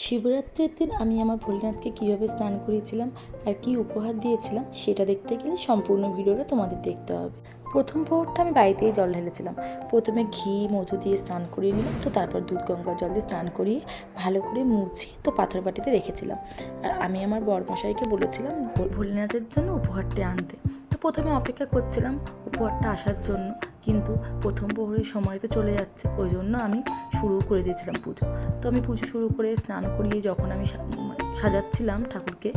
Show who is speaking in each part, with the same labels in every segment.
Speaker 1: শিবরাত্রির দিন আমি আমার ভোলেনাথকে কীভাবে স্নান করিয়েছিলাম আর কী উপহার দিয়েছিলাম সেটা দেখতে গেলে সম্পূর্ণ ভিডিওটা তোমাদের দেখতে হবে। প্রথম প্রহরটা আমি বাড়িতেই জল ঢেলেছিলাম। প্রথমে ঘি মধু দিয়ে স্নান করিয়ে নিলাম, তো তারপর দুধ গঙ্গা জল দিয়ে স্নান করিয়ে ভালো করে মুছিয়ে তো পাথর বাটিতে রেখেছিলাম। আর আমি আমার বরমশাইকে বলেছিলাম ভোলেনাথের জন্য উপহারটি আনতে। তো প্রথমে অপেক্ষা করছিলাম উপহারটা আসার জন্য, কিন্তু প্রথম প্রহরের সময় তো চলে যাচ্ছে, ওই জন্য আমি শুরু করে দিয়েছিলাম পুজো। তো আমি পুজো শুরু করে স্নান করিয়ে যখন আমি সাজাচ্ছিলাম ঠাকুরকে,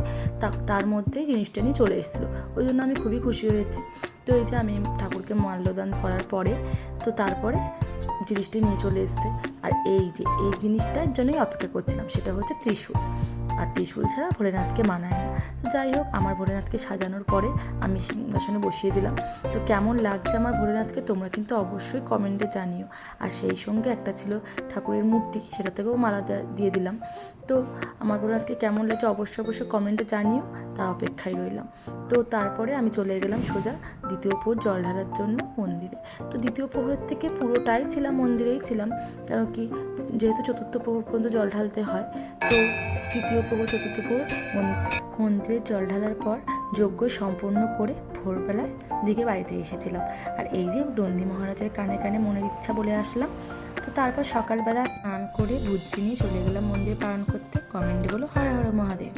Speaker 1: তার মধ্যেই জিনিসটা নিয়ে চলে এসেছিলো, ওই জন্য আমি খুবই খুশি হয়েছি। তো এই যে আমি ঠাকুরকে মাল্যদান করার পরে তো তারপরে জিনিসটি নিয়ে চলে এসছে। আর এই যে এই জিনিসটার জন্যই অপেক্ষা করছিলাম, সেটা হচ্ছে ত্রিশূল। আর ত্রিশূল ছাড়া ভোলেনাথকে মানায় না। তো যাই হোক, আমার ভোলেনাথকে সাজানোর পরে আমি সিংহাসনে বসিয়ে দিলাম। তো কেমন লাগছে আমার ভোলেনাথকে তোমরা কিন্তু অবশ্যই কমেন্টে জানিও। আর সেই সঙ্গে একটা ছিল ঠাকুরের মূর্তি, সেটা থেকেও মালা দিয়ে দিলাম। তো আমার ভোলেনাথকে কেমন লাগছে অবশ্যই কমেন্টে জানিও, তার অপেক্ষায় রইলাম। তো তারপরে আমি চলে গেলাম সোজা দ্বিতীয় প্রহর জল ঢালার জন্য মন্দিরে। তো দ্বিতীয় প্রহর থেকে পুরোটাই ছিলাম মন্দিরেই ছিলাম, কারণ কি যেহেতু চতুর্থ প্রহর পর্যন্ত জল ঢালতে হয়। তো তৃতীয় প্রহর চতুর্থ প্রহর মন্দিরে জল ঢালার পর যজ্ঞ সম্পন্ন করে ভোরবেলায় দিকে বাড়িতে এসেছিলাম। আর এই যে নন্দী মহারাজের কানে কানে মনের ইচ্ছা বলে আসলাম। তো তারপর সকালবেলা স্নান করে ভুজ্জি নিয়ে চলে গেলাম মন্দিরে পালন করতে। কমেন্টে বলো হর হর মহাদেব।